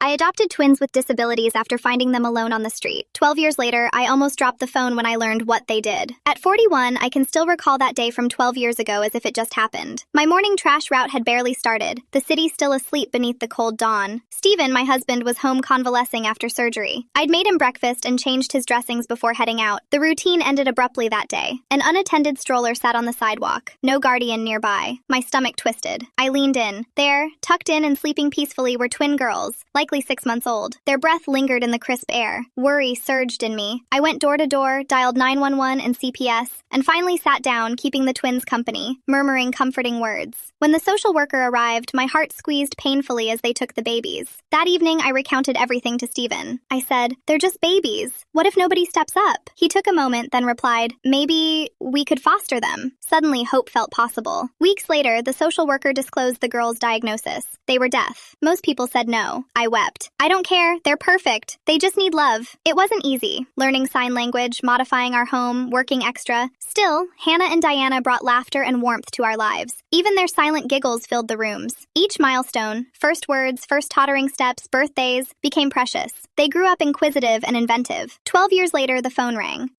I adopted twins with disabilities after finding them alone on the street. 12 years later, I almost dropped the phone when I learned what they did. At 41, I can still recall that day from 12 years ago as if it just happened. My morning trash route had barely started, the city still asleep beneath the cold dawn. Stephen, my husband, was home convalescing after surgery. I'd made him breakfast and changed his dressings before heading out. The routine ended abruptly that day. An unattended stroller sat on the sidewalk, no guardian nearby. My stomach twisted. I leaned in. There, tucked in and sleeping peacefully, were twin girls, likely 6 months old. Their breath lingered in the crisp air. Worry surged in me. I went door to door, dialed 911 and CPS, and finally sat down, keeping the twins company, murmuring comforting words. When the social worker arrived, my heart squeezed painfully as they took the babies. That evening, I recounted everything to Stephen. I said, "They're just babies. What if nobody steps up?" He took a moment, then replied, "Maybe we could foster them." Suddenly, hope felt possible. Weeks later, the social worker disclosed the girls' diagnosis. They were deaf. Most people said no. I wept. "I don't care. They're perfect. They just need love." It wasn't easy. Learning sign language, modifying our home, working extra. Still, Hannah and Diana brought laughter and warmth to our lives. Even their silent giggles filled the rooms. Each milestone, first words, first tottering steps, birthdays, became precious. They grew up inquisitive and inventive. 12 years later, the phone rang.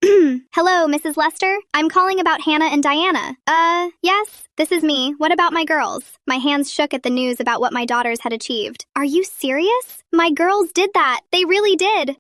"Hello, Mrs. Lester? I'm calling about Hannah and Diana." Yes? This is me. What about my girls?" My hands shook at the news about what my daughters had achieved. "Are you serious? My girls did that. They really did."